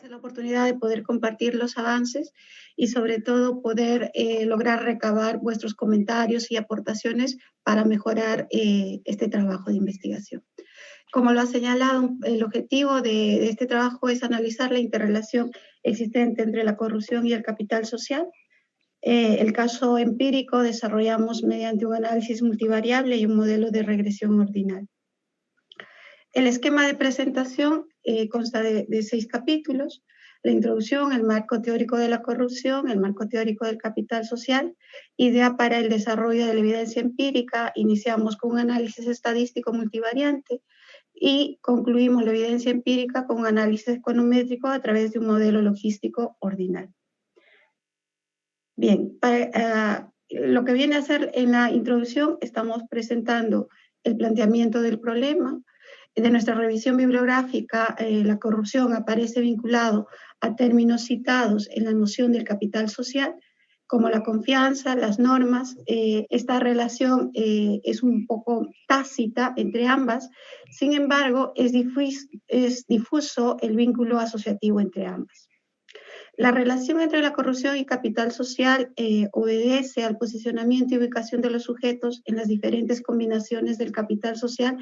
la oportunidad de poder compartir los avances y sobre todo poder lograr recabar vuestros comentarios y aportaciones para mejorar este trabajo de investigación. Como lo ha señalado, el objetivo de este trabajo es analizar la interrelación existente entre la corrupción y el capital social. El caso empírico desarrollamos mediante un análisis multivariable y un modelo de regresión ordinal. El esquema de presentación consta de 6 capítulos: la introducción, el marco teórico de la corrupción, el marco teórico del capital social, idea para el desarrollo de la evidencia empírica. Iniciamos con un análisis estadístico multivariante y concluimos la evidencia empírica con un análisis econométrico a través de un modelo logístico ordinal. Bien, lo que viene a ser en la introducción, estamos presentando el planteamiento del problema. De nuestra revisión bibliográfica, la corrupción aparece vinculado a términos citados en la noción del capital social, como la confianza, las normas. Esta relación es un poco tácita entre ambas, sin embargo, es difuso el vínculo asociativo entre ambas. La relación entre la corrupción y capital social obedece al posicionamiento y ubicación de los sujetos en las diferentes combinaciones del capital social.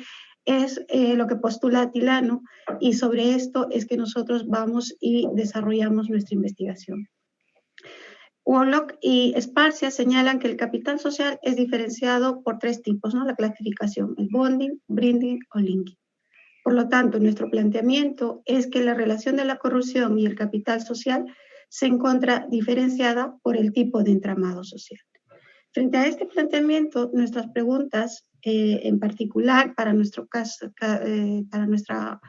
Es lo que postula Atilano, y sobre esto es que nosotros vamos y desarrollamos nuestra investigación. Warlock y Esparcia señalan que el capital social es diferenciado por 3 tipos, ¿no? La clasificación, el bonding, branding o linking. Por lo tanto, nuestro planteamiento es que la relación de la corrupción y el capital social se encuentra diferenciada por el tipo de entramado social. Frente a este planteamiento, nuestras preguntas, en particular para nuestro caso, para nuestra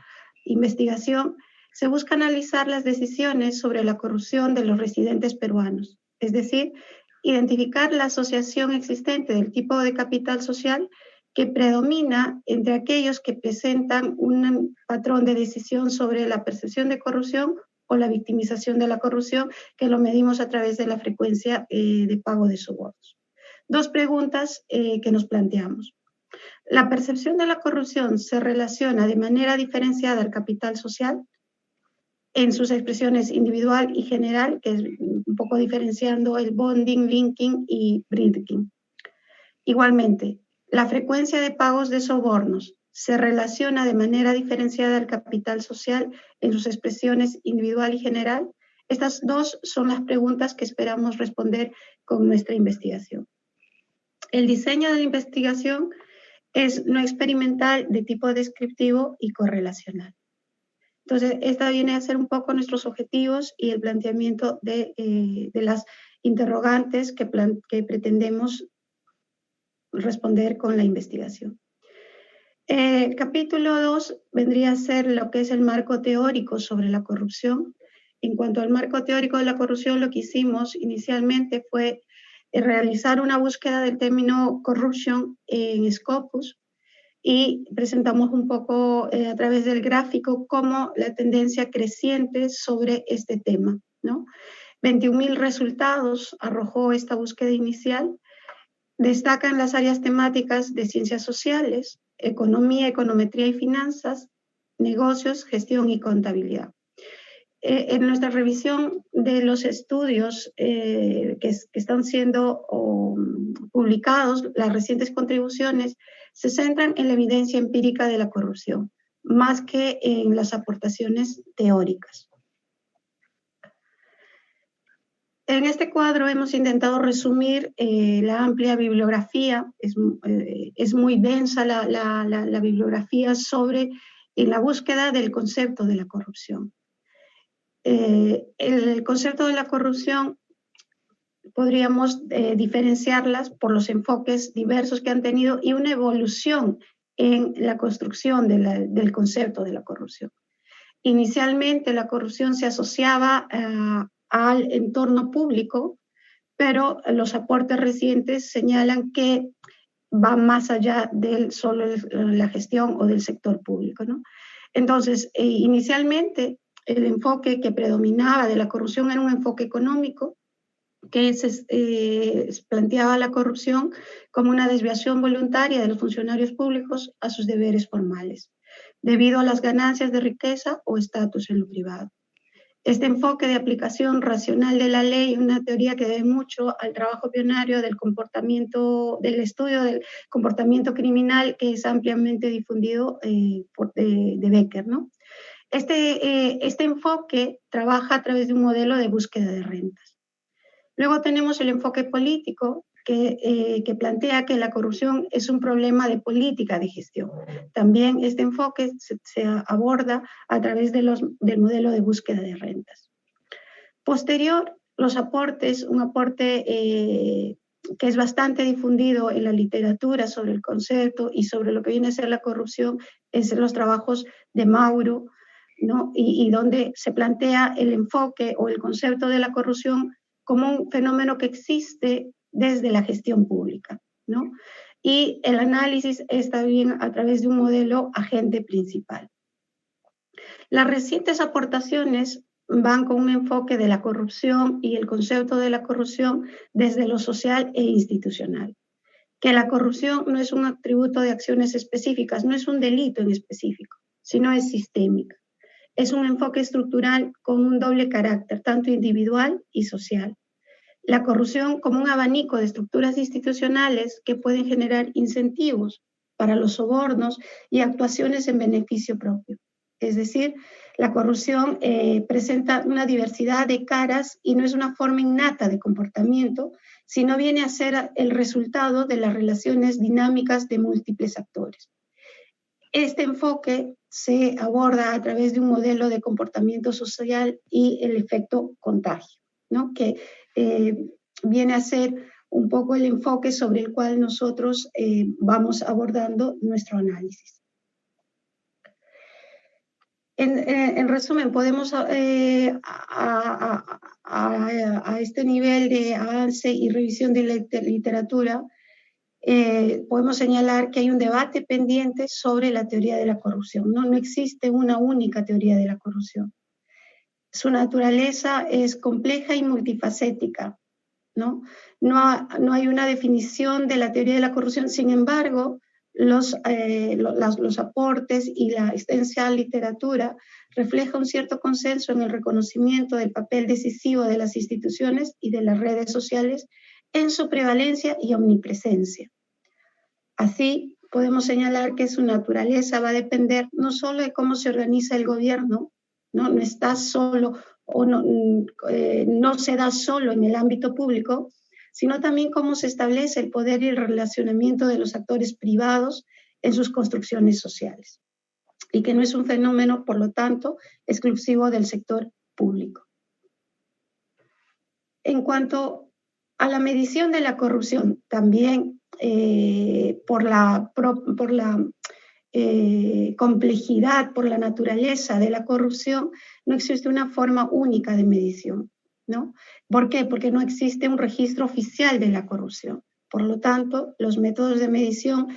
investigación, se busca analizar las decisiones sobre la corrupción de los residentes peruanos, es decir, identificar la asociación existente del tipo de capital social que predomina entre aquellos que presentan un patrón de decisión sobre la percepción de corrupción o la victimización de la corrupción, que lo medimos a través de la frecuencia de pago de sobornos. 2 preguntas que nos planteamos. ¿La percepción de la corrupción se relaciona de manera diferenciada al capital social en sus expresiones individual y general, que es un poco diferenciando el bonding, linking y branding? Igualmente, ¿la frecuencia de pagos de sobornos se relaciona de manera diferenciada al capital social en sus expresiones individual y general? Estas 2 son las preguntas que esperamos responder con nuestra investigación. El diseño de la investigación es no experimental, de tipo descriptivo y correlacional. Entonces, esta viene a ser un poco nuestros objetivos y el planteamiento de las interrogantes que pretendemos responder con la investigación. El capítulo 2 vendría a ser lo que es el marco teórico sobre la corrupción. En cuanto al marco teórico de la corrupción, lo que hicimos inicialmente fue realizar una búsqueda del término corruption en Scopus y presentamos un poco a través del gráfico cómo la tendencia creciente sobre este tema, ¿no? 21.000 resultados arrojó esta búsqueda inicial. Destacan las áreas temáticas de ciencias sociales, economía, econometría y finanzas, negocios, gestión y contabilidad. En nuestra revisión de los estudios que están siendo publicados, las recientes contribuciones se centran en la evidencia empírica de la corrupción, más que en las aportaciones teóricas. En este cuadro hemos intentado resumir la amplia bibliografía. Es muy densa la bibliografía sobre la búsqueda del concepto de la corrupción. El concepto de la corrupción podríamos diferenciarlas por los enfoques diversos que han tenido y una evolución en la construcción del concepto de la corrupción. Inicialmente la corrupción se asociaba al entorno público, pero los aportes recientes señalan que va más allá de solo la gestión o del sector público, ¿no? Entonces, inicialmente el enfoque que predominaba de la corrupción era un enfoque económico, que se planteaba la corrupción como una desviación voluntaria de los funcionarios públicos a sus deberes formales, debido a las ganancias de riqueza o estatus en lo privado. Este enfoque de aplicación racional de la ley, una teoría que debe mucho al trabajo pionero del comportamiento, del estudio del comportamiento criminal, que es ampliamente difundido de Becker, ¿no? Este enfoque trabaja a través de un modelo de búsqueda de rentas. Luego tenemos el enfoque político, que plantea que la corrupción es un problema de política de gestión. También este enfoque se aborda a través del modelo de búsqueda de rentas. Posterior, los aportes, un aporte que es bastante difundido en la literatura sobre el concepto y sobre lo que viene a ser la corrupción, es los trabajos de Mauro, ¿no? Y donde se plantea el enfoque o el concepto de la corrupción como un fenómeno que existe desde la gestión pública, ¿no? Y el análisis está bien a través de un modelo agente principal. Las recientes aportaciones van con un enfoque de la corrupción y el concepto de la corrupción desde lo social e institucional. Que la corrupción no es un atributo de acciones específicas, no es un delito en específico, sino es sistémica. Es un enfoque estructural con un doble carácter, tanto individual y social. La corrupción como un abanico de estructuras institucionales que pueden generar incentivos para los sobornos y actuaciones en beneficio propio. Es decir, la corrupción presenta una diversidad de caras y no es una forma innata de comportamiento, sino viene a ser el resultado de las relaciones dinámicas de múltiples actores. Este enfoque se aborda a través de un modelo de comportamiento social y el efecto contagio, ¿no? Que viene a ser un poco el enfoque sobre el cual nosotros vamos abordando nuestro análisis. En resumen, podemos a este nivel de avance y revisión de la literatura, podemos señalar que hay un debate pendiente sobre la teoría de la corrupción. No existe una única teoría de la corrupción. Su naturaleza es compleja y multifacética, ¿no? No hay una definición de la teoría de la corrupción. Sin embargo, los aportes y la extensa literatura refleja un cierto consenso en el reconocimiento del papel decisivo de las instituciones y de las redes sociales en su prevalencia y omnipresencia. Así, podemos señalar que su naturaleza va a depender no solo de cómo se organiza el gobierno, no está solo o no se da solo en el ámbito público, sino también cómo se establece el poder y el relacionamiento de los actores privados en sus construcciones sociales, y que no es un fenómeno, por lo tanto, exclusivo del sector público. En cuanto a la medición de la corrupción, también por la complejidad, por la naturaleza de la corrupción, no existe una forma única de medición, ¿no? ¿Por qué? Porque no existe un registro oficial de la corrupción. Por lo tanto, los métodos de medición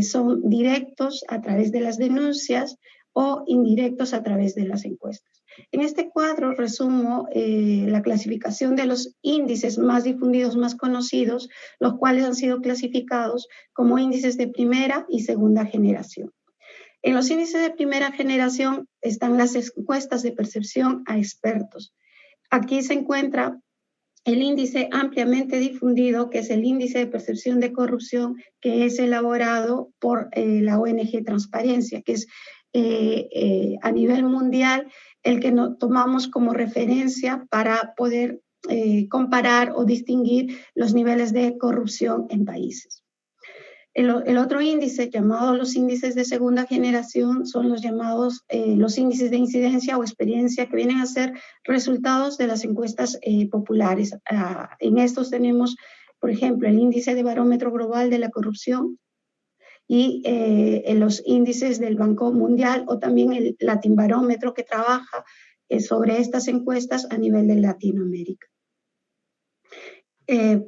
son directos a través de las denuncias o indirectos a través de las encuestas. En este cuadro resumo la clasificación de los índices más difundidos, más conocidos, los cuales han sido clasificados como índices de primera y segunda generación. En los índices de primera generación están las encuestas de percepción a expertos. Aquí se encuentra el índice ampliamente difundido, que es el índice de percepción de corrupción, que es elaborado por la ONG Transparencia, que es a nivel mundial el que tomamos como referencia para poder comparar o distinguir los niveles de corrupción en países. El otro índice, llamado los índices de segunda generación, son los llamados los índices de incidencia o experiencia, que vienen a ser resultados de las encuestas populares. En estos tenemos, por ejemplo, el índice de barómetro global de la corrupción y en los índices del Banco Mundial, o también el Latinbarómetro, que trabaja sobre estas encuestas a nivel de Latinoamérica.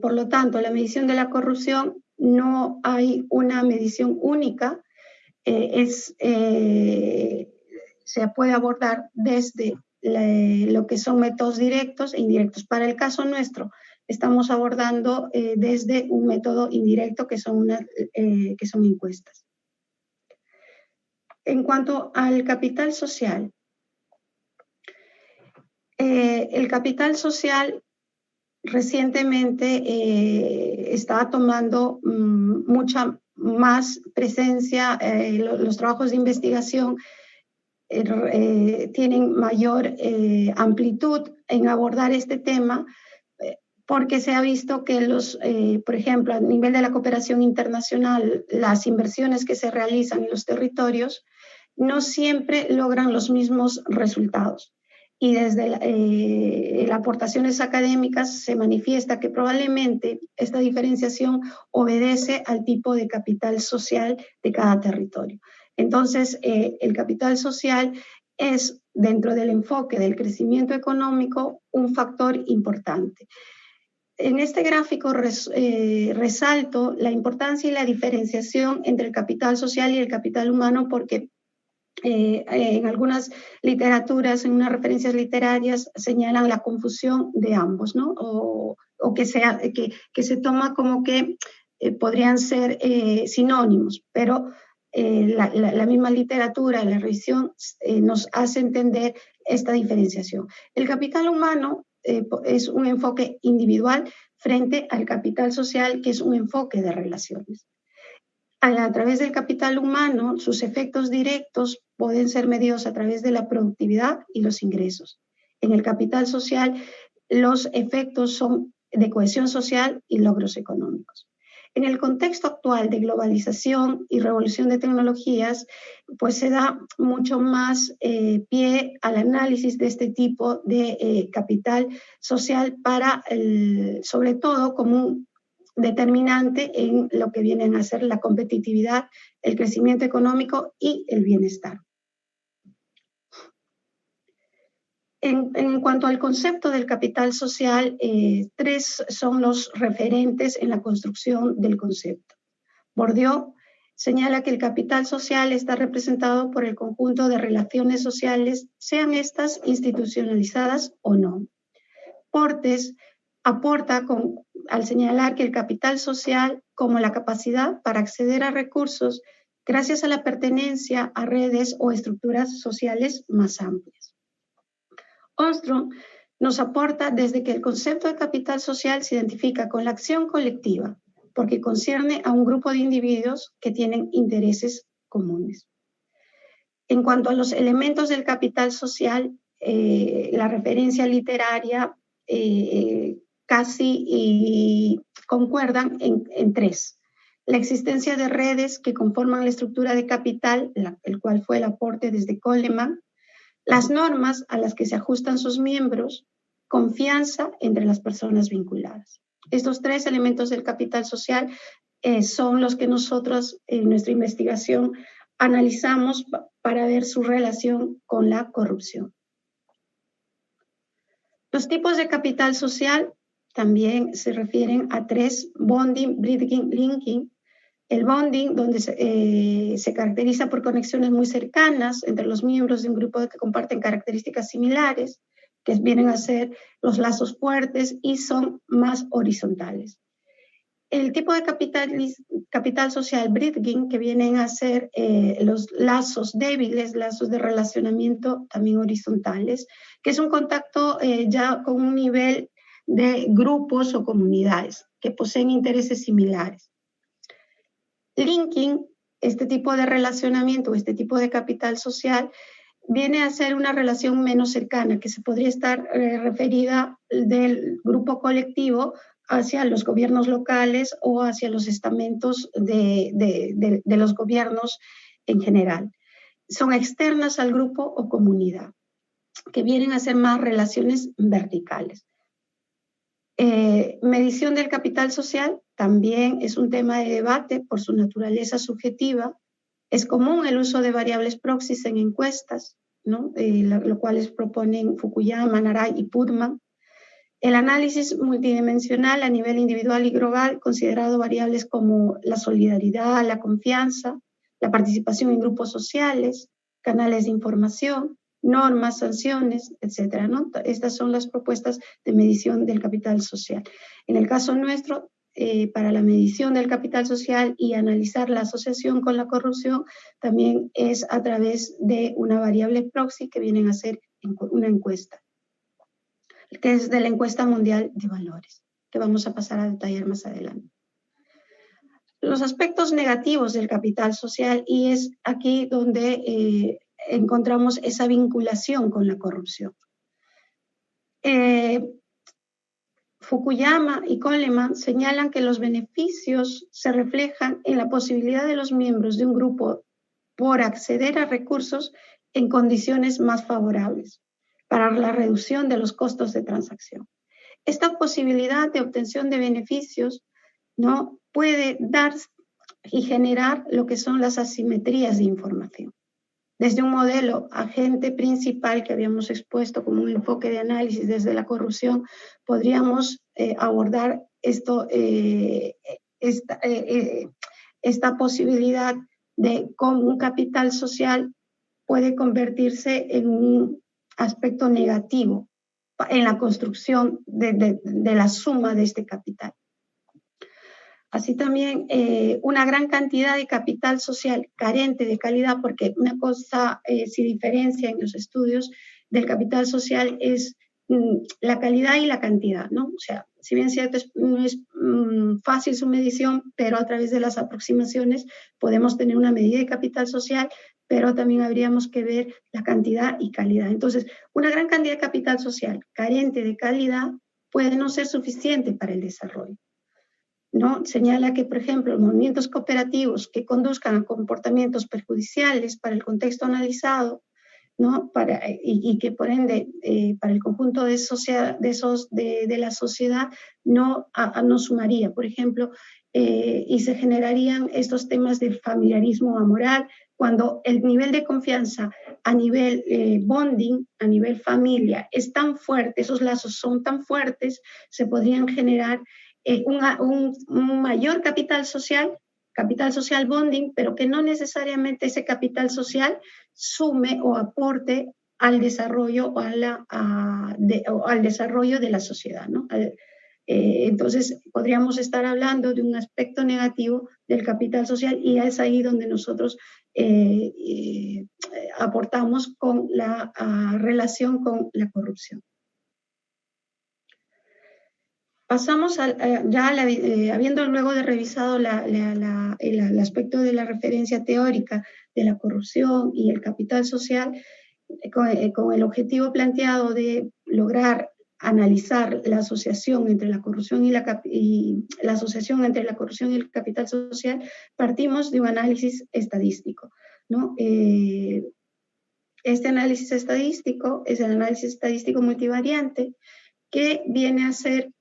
Por lo tanto, la medición de la corrupción no hay una medición única, se puede abordar desde lo que son métodos directos e indirectos. Para el caso nuestro, estamos abordando desde un método indirecto que son encuestas. En cuanto al capital social, El capital social recientemente está tomando mucha más presencia, los trabajos de investigación tienen mayor amplitud en abordar este tema, porque se ha visto que por ejemplo, a nivel de la cooperación internacional, las inversiones que se realizan en los territorios no siempre logran los mismos resultados. Y desde las aportaciones académicas se manifiesta que probablemente esta diferenciación obedece al tipo de capital social de cada territorio. Entonces, el capital social es, dentro del enfoque del crecimiento económico, un factor importante. En este gráfico resalto la importancia y la diferenciación entre el capital social y el capital humano, porque en algunas literaturas, en unas referencias literarias, señalan la confusión de ambos, ¿no? O que se toma como que podrían ser sinónimos, pero la misma literatura, la revisión, nos hace entender esta diferenciación. El capital humano es un enfoque individual frente al capital social, que es un enfoque de relaciones. A través del capital humano, sus efectos directos pueden ser medidos a través de la productividad y los ingresos. En el capital social, los efectos son de cohesión social y logros económicos. En el contexto actual de globalización y revolución de tecnologías, pues se da mucho más pie al análisis de este tipo de capital social sobre todo como un determinante en lo que vienen a ser la competitividad, el crecimiento económico y el bienestar. En cuanto al concepto del capital social, tres son los referentes en la construcción del concepto. Bourdieu señala que el capital social está representado por el conjunto de relaciones sociales, sean estas institucionalizadas o no. Portes aporta al señalar que el capital social como la capacidad para acceder a recursos gracias a la pertenencia a redes o estructuras sociales más amplias. Ostrom nos aporta desde que el concepto de capital social se identifica con la acción colectiva, porque concierne a un grupo de individuos que tienen intereses comunes. En cuanto a los elementos del capital social, la referencia literaria casi concuerdan en tres. La existencia de redes que conforman la estructura de capital, el cual fue el aporte desde Coleman, las normas a las que se ajustan sus miembros, confianza entre las personas vinculadas. Estos tres elementos del capital social son los que nosotros en nuestra investigación analizamos para ver su relación con la corrupción. Los tipos de capital social también se refieren a tres: bonding, bridging, linking. El bonding, donde se caracteriza por conexiones muy cercanas entre los miembros de un grupo que comparten características similares, que vienen a ser los lazos fuertes y son más horizontales. El tipo de capital social bridging, que vienen a ser los lazos débiles, lazos de relacionamiento también horizontales, que es un contacto ya con un nivel de grupos o comunidades que poseen intereses similares. Linking, este tipo de relacionamiento, este tipo de capital social, viene a ser una relación menos cercana, que se podría estar referida del grupo colectivo hacia los gobiernos locales o hacia los estamentos de los gobiernos en general. Son externas al grupo o comunidad, que vienen a ser más relaciones verticales. Medición del capital social también es un tema de debate por su naturaleza subjetiva. Es común el uso de variables proxies en encuestas, ¿no? Lo cual proponen Fukuyama, Naray y Putman. El análisis multidimensional a nivel individual y global, considerado variables como la solidaridad, la confianza, la participación en grupos sociales, canales de información, normas, sanciones, etcétera, ¿no? Estas son las propuestas de medición del capital social. En el caso nuestro, para la medición del capital social y analizar la asociación con la corrupción, también es a través de una variable proxy que vienen a ser una encuesta. que es de la encuesta mundial de valores, que vamos a pasar a detallar más adelante. Los aspectos negativos del capital social, y es aquí donde encontramos esa vinculación con la corrupción. Fukuyama y Coleman señalan que los beneficios se reflejan en la posibilidad de los miembros de un grupo por acceder a recursos en condiciones más favorables para la reducción de los costos de transacción. Esta posibilidad de obtención de beneficios, ¿no?, puede dar y generar lo que son las asimetrías de información. Desde un modelo agente principal que habíamos expuesto como un enfoque de análisis desde la corrupción, podríamos abordar esta posibilidad de cómo un capital social puede convertirse en un aspecto negativo en la construcción de la suma de este capital. Así también una gran cantidad de capital social carente de calidad, porque una cosa se diferencia en los estudios del capital social es la calidad y la cantidad, ¿no? O sea, si bien es cierto, no es fácil su medición, pero a través de las aproximaciones podemos tener una medida de capital social, pero también habríamos que ver la cantidad y calidad. Entonces, una gran cantidad de capital social carente de calidad puede no ser suficiente para el desarrollo, ¿no? Señala que, por ejemplo, movimientos cooperativos que conduzcan a comportamientos perjudiciales para el contexto analizado, ¿no?, y que por ende para el conjunto de la sociedad no sumaría, por ejemplo, y se generarían estos temas de familiarismo amoral, cuando el nivel de confianza a nivel bonding, a nivel familia, es tan fuerte, esos lazos son tan fuertes, se podrían generar un mayor capital social bonding, pero que no necesariamente ese capital social sume o aporte al desarrollo o al desarrollo de la sociedad, ¿no? Entonces, podríamos estar hablando de un aspecto negativo del capital social, y es ahí donde nosotros aportamos con la relación con la corrupción. Pasamos habiendo luego de revisado el aspecto de la referencia teórica de la corrupción y el capital social, con el objetivo planteado de lograr analizar la asociación entre la corrupción y la asociación entre la corrupción y el capital social, partimos de un análisis estadístico, ¿no? Este análisis estadístico es el análisis estadístico multivariante, que viene a ser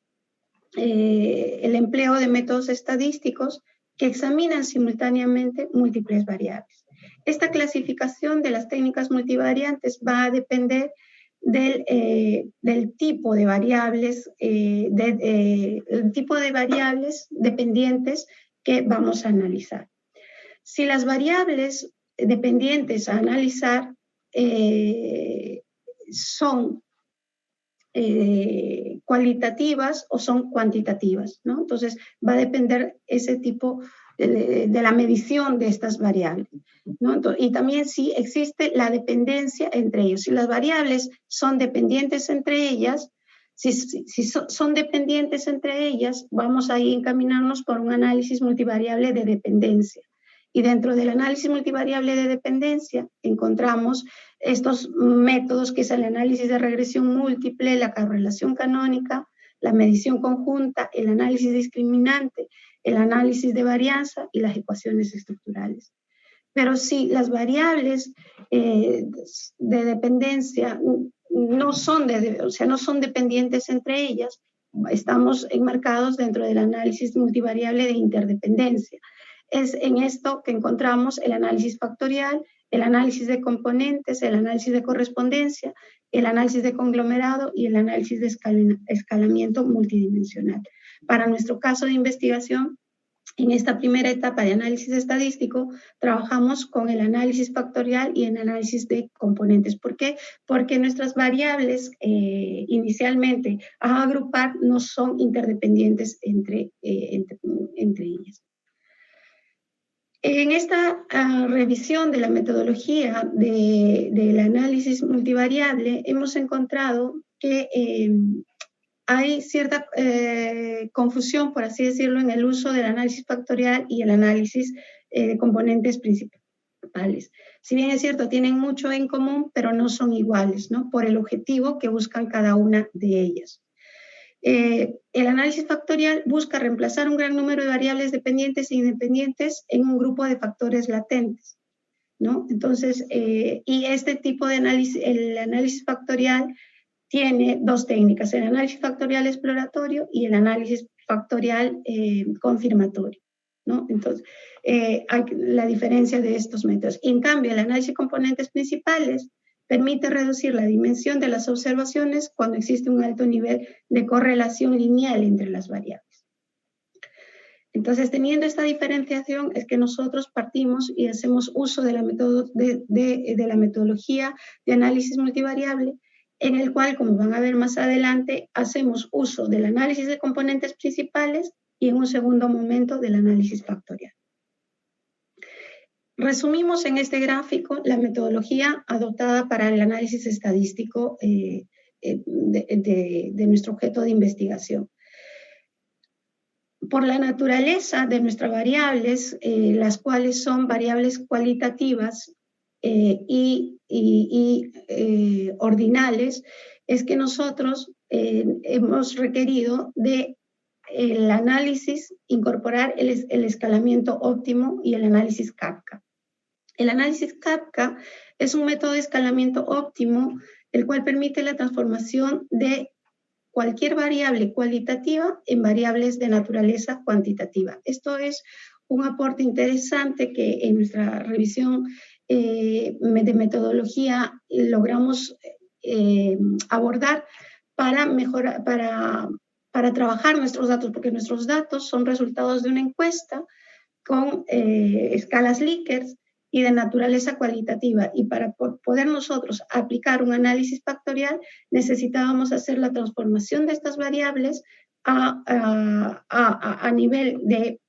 el empleo de métodos estadísticos que examinan simultáneamente múltiples variables. Esta clasificación de las técnicas multivariantes va a depender del tipo de variables, el tipo de variables dependientes que vamos a analizar. Si las variables dependientes a analizar son cualitativas o son cuantitativas, ¿no? Entonces va a depender ese tipo de la medición de estas variables, ¿no? Entonces, y también si existe la dependencia entre ellos. Si las variables son dependientes entre ellas, si son dependientes entre ellas, vamos a encaminarnos por un análisis multivariable de dependencia. Y dentro del análisis multivariable de dependencia encontramos estos métodos, que es el análisis de regresión múltiple, la correlación canónica, la medición conjunta, el análisis discriminante, el análisis de varianza y las ecuaciones estructurales. Pero si las variables de dependencia no son dependientes entre ellas, estamos enmarcados dentro del análisis multivariable de interdependencia. Es en esto que encontramos el análisis factorial, el análisis de componentes, el análisis de correspondencia, el análisis de conglomerado y el análisis de escalamiento multidimensional. Para nuestro caso de investigación, en esta primera etapa de análisis estadístico, trabajamos con el análisis factorial y el análisis de componentes. ¿Por qué? Porque nuestras variables inicialmente a agrupar no son interdependientes entre ellas. En esta revisión de la metodología del análisis multivariable hemos encontrado que hay cierta confusión, por así decirlo, en el uso del análisis factorial y el análisis de componentes principales. Si bien es cierto, tienen mucho en común, pero no son iguales, ¿no? Por el objetivo que buscan cada una de ellas. El análisis factorial busca reemplazar un gran número de variables dependientes e independientes en un grupo de factores latentes, ¿no? Entonces, y este tipo de análisis, el análisis factorial, tiene dos técnicas, el análisis factorial exploratorio y el análisis factorial confirmatorio, ¿no? Entonces, hay la diferencia de estos métodos. En cambio, el análisis de componentes principales permite reducir la dimensión de las observaciones cuando existe un alto nivel de correlación lineal entre las variables. Entonces, teniendo esta diferenciación, es que nosotros partimos y hacemos uso de la metodología de análisis multivariable, en el cual, como van a ver más adelante, hacemos uso del análisis de componentes principales y en un segundo momento del análisis factorial. Resumimos en este gráfico la metodología adoptada para el análisis estadístico de nuestro objeto de investigación. Por la naturaleza de nuestras variables, las cuales son variables cualitativas y ordinales, es que nosotros hemos requerido de el análisis, incorporar el escalamiento óptimo y el análisis Kafka. El análisis Kafka es un método de escalamiento óptimo, el cual permite la transformación de cualquier variable cualitativa en variables de naturaleza cuantitativa. Esto es un aporte interesante que en nuestra revisión de metodología logramos abordar para mejorar, para trabajar nuestros datos, porque nuestros datos son resultados de una encuesta con escalas Likert y de naturaleza cualitativa, y para poder nosotros aplicar un análisis factorial necesitábamos hacer la transformación de estas variables a nivel de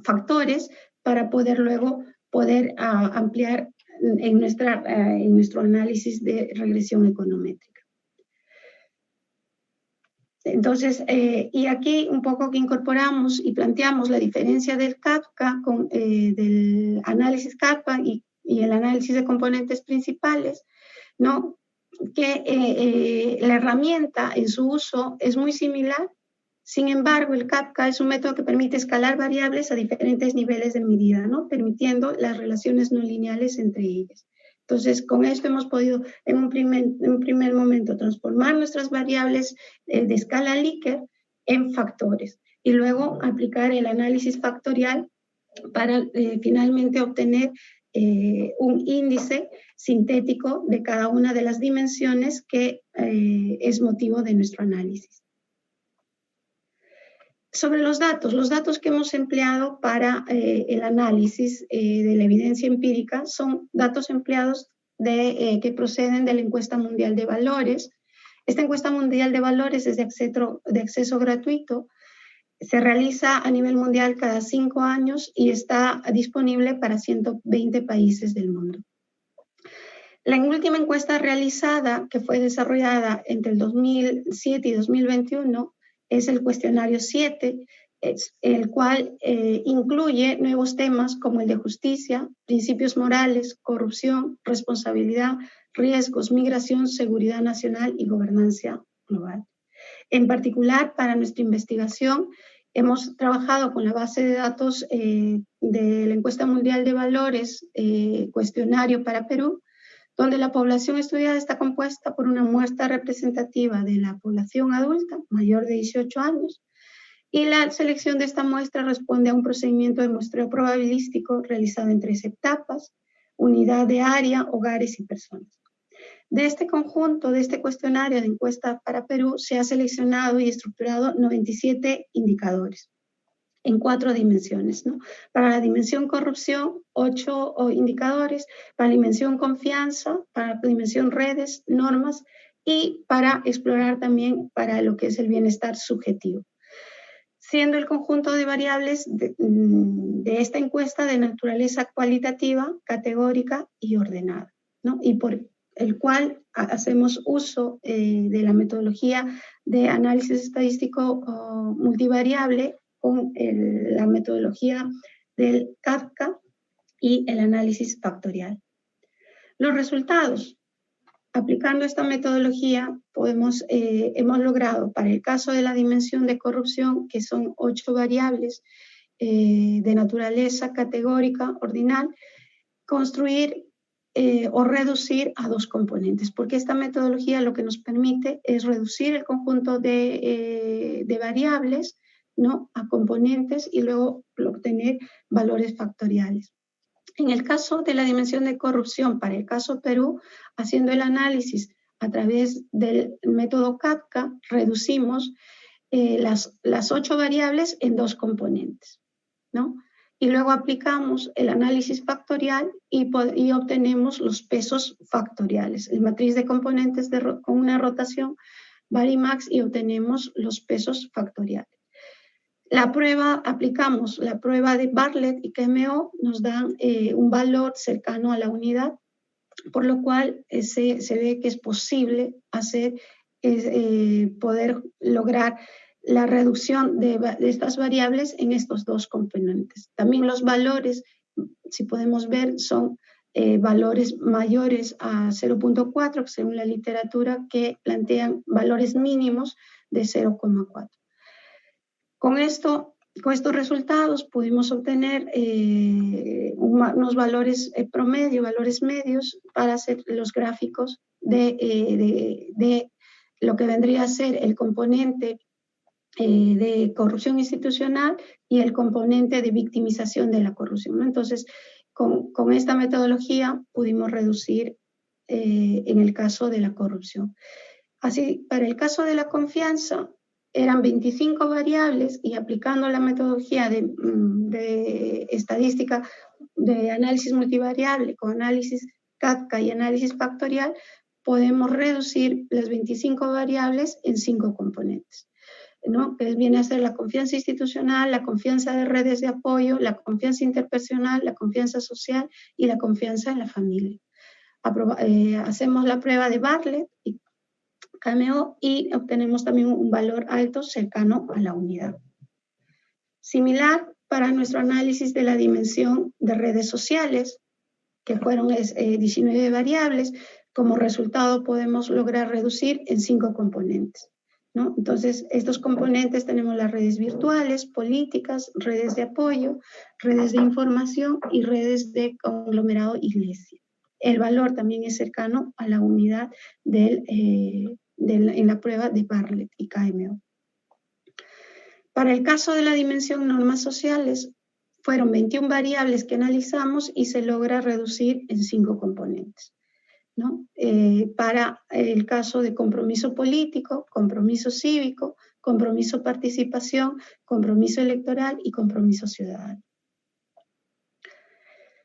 factores para poder luego ampliar en nuestro análisis de regresión econométrica. Entonces, y aquí un poco que incorporamos y planteamos la diferencia del Kafka, del análisis Kafka y el análisis de componentes principales, ¿no? Que la herramienta en su uso es muy similar. Sin embargo, el Kafka es un método que permite escalar variables a diferentes niveles de medida, ¿no? Permitiendo las relaciones no lineales entre ellas. Entonces, con esto hemos podido en un primer momento transformar nuestras variables de escala Likert en factores y luego aplicar el análisis factorial para finalmente obtener un índice sintético de cada una de las dimensiones que es motivo de nuestro análisis. Sobre los datos que hemos empleado para el análisis de la evidencia empírica son datos empleados que proceden de la encuesta mundial de valores. Esta encuesta mundial de valores es de acceso gratuito, se realiza a nivel mundial cada 5 años y está disponible para 120 países del mundo. La última encuesta realizada, que fue desarrollada entre el 2007 y 2021, es el cuestionario 7, el cual incluye nuevos temas como el de justicia, principios morales, corrupción, responsabilidad, riesgos, migración, seguridad nacional y gobernanza global. En particular, para nuestra investigación, hemos trabajado con la base de datos de la encuesta mundial de valores, cuestionario para Perú, donde la población estudiada está compuesta por una muestra representativa de la población adulta mayor de 18 años y la selección de esta muestra responde a un procedimiento de muestreo probabilístico realizado en 3 etapas, unidad de área, hogares y personas. De este conjunto, de este cuestionario de encuesta para Perú, se ha seleccionado y estructurado 97 indicadores en 4 dimensiones, ¿no? Para la dimensión corrupción, 8 indicadores, para la dimensión confianza, para la dimensión redes, normas y para explorar también para lo que es el bienestar subjetivo. Siendo el conjunto de variables de esta encuesta de naturaleza cualitativa, categórica y ordenada, ¿no? Y por el cual hacemos uso de la metodología de análisis estadístico multivariable con la metodología del Kafka y el análisis factorial. Los resultados. Aplicando esta metodología, hemos logrado, para el caso de la dimensión de corrupción, que son 8 variables de naturaleza categórica, ordinal, construir o reducir a 2 componentes, porque esta metodología lo que nos permite es reducir el conjunto de variables, ¿no?, a componentes y luego obtener valores factoriales. En el caso de la dimensión de corrupción, para el caso Perú, haciendo el análisis a través del método Kafka, reducimos las 8 variables en 2 componentes, ¿no? Y luego aplicamos el análisis factorial y obtenemos los pesos factoriales, el matriz de componentes con una rotación Varimax, y obtenemos los pesos factoriales. Aplicamos la prueba de Bartlett y KMO, nos dan un valor cercano a la unidad, por lo cual se ve que es posible poder lograr la reducción de estas variables en estos 2 componentes. También los valores, si podemos ver, son valores mayores a 0.4, según la literatura, que plantean valores mínimos de 0.4. Con estos resultados pudimos obtener unos valores promedio, valores medios, para hacer los gráficos de lo que vendría a ser el componente de corrupción institucional y el componente de victimización de la corrupción, ¿no? Entonces, con esta metodología pudimos reducir en el caso de la corrupción. Así, para el caso de la confianza, eran 25 variables, y aplicando la metodología de estadística de análisis multivariable con análisis Kafka y análisis factorial, podemos reducir las 25 variables en 5 componentes, ¿no?, que viene a ser la confianza institucional, la confianza de redes de apoyo, la confianza interpersonal, la confianza social y la confianza en la familia. Hacemos la prueba de Bartlett y KMO y obtenemos también un valor alto cercano a la unidad. Similar para nuestro análisis de la dimensión de redes sociales, que fueron 19 variables. Como resultado podemos lograr reducir en 5 componentes, ¿no? Entonces, estos componentes tenemos las redes virtuales, políticas, redes de apoyo, redes de información y redes de conglomerado iglesia. El valor también es cercano a la unidad en la prueba de Bartlett y KMO. Para el caso de la dimensión normas sociales, fueron 21 variables que analizamos y se logra reducir en 5 componentes, ¿no? Para el caso de compromiso político, compromiso cívico, compromiso participación, compromiso electoral y compromiso ciudadano.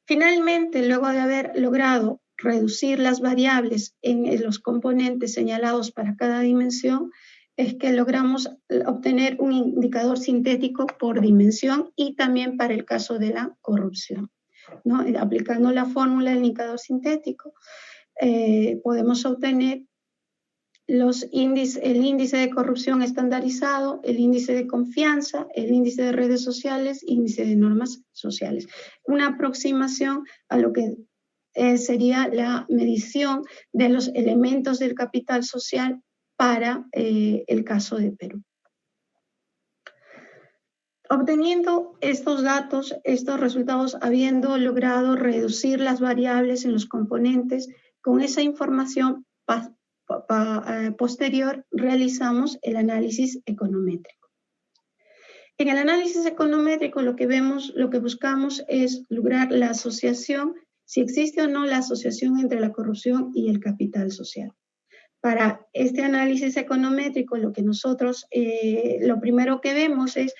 Finalmente, luego de haber logrado reducir las variables en los componentes señalados para cada dimensión, es que logramos obtener un indicador sintético por dimensión y también para el caso de la corrupción, ¿no? Aplicando la fórmula del indicador sintético, podemos obtener el índice de corrupción estandarizado, el índice de confianza, el índice de redes sociales, índice de normas sociales. Una aproximación a lo que sería la medición de los elementos del capital social para el caso de Perú. Obteniendo estos datos, estos resultados, habiendo logrado reducir las variables en los componentes, con esa información posterior realizamos el análisis econométrico. En el análisis econométrico lo que buscamos es lograr la asociación, si existe o no la asociación entre la corrupción y el capital social. Para este análisis econométrico, lo que nosotros, lo primero que vemos es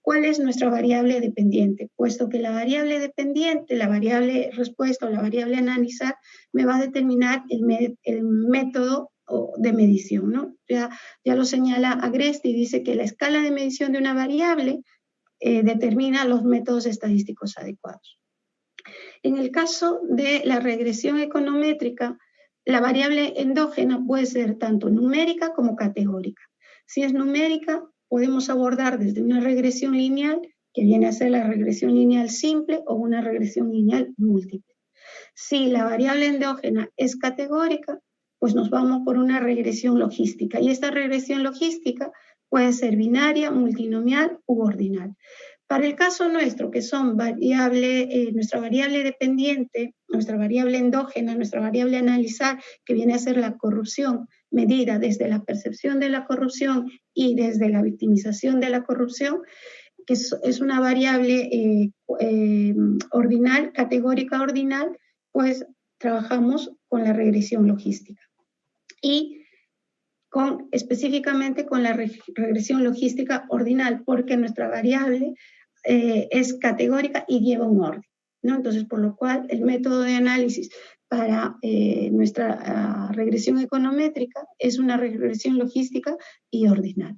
cuál es nuestra variable dependiente, puesto que la variable dependiente, la variable respuesta o la variable analizar, me va a determinar el método de medición, ¿no? Ya lo señala Agresti, dice que la escala de medición de una variable determina los métodos estadísticos adecuados. En el caso de la regresión econométrica, La variable endógena puede ser tanto numérica como categórica. Si es numérica, podemos abordar desde una regresión lineal, que viene a ser la regresión lineal simple, o una regresión lineal múltiple. Si la variable endógena es categórica, pues nos vamos por una regresión logística. Y esta regresión logística puede ser binaria, multinomial u ordinal. Para el caso nuestro, que son nuestra variable dependiente, nuestra variable endógena, nuestra variable a analizar, que viene a ser la corrupción, medida desde la percepción de la corrupción y desde la victimización de la corrupción, que es una variable ordinal, categórica ordinal, pues trabajamos con la regresión logística. Y específicamente con la regresión logística ordinal, porque nuestra variable es categórica y lleva un orden, ¿no? Entonces, por lo cual, el método de análisis para nuestra regresión econométrica es una regresión logística y ordinal.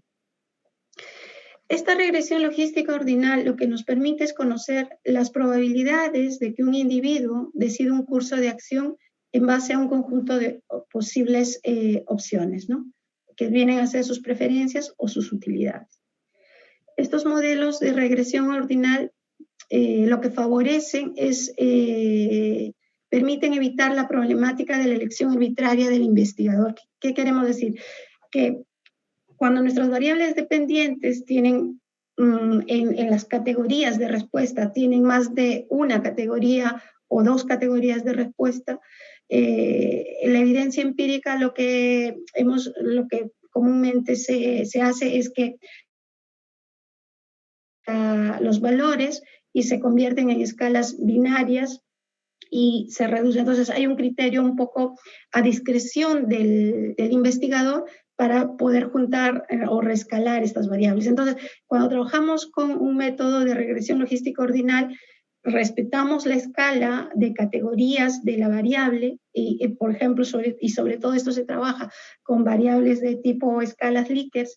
Esta regresión logística ordinal lo que nos permite es conocer las probabilidades de que un individuo decida un curso de acción en base a un conjunto de posibles opciones, ¿no? Que vienen a ser sus preferencias o sus utilidades. Estos modelos de regresión ordinal lo que favorecen es, permiten evitar la problemática de la elección arbitraria del investigador. ¿Qué queremos decir? Que cuando nuestras variables dependientes tienen, en las categorías de respuesta, tienen más de una categoría o dos categorías de respuesta, la evidencia empírica lo que comúnmente se hace es que los valores y se convierten en escalas binarias y se reduce. Entonces hay un criterio un poco a discreción del investigador para poder juntar o reescalar estas variables. Entonces, cuando trabajamos con un método de regresión logística ordinal, respetamos la escala de categorías de la variable y por ejemplo, sobre todo esto se trabaja con variables de tipo escalas Likert,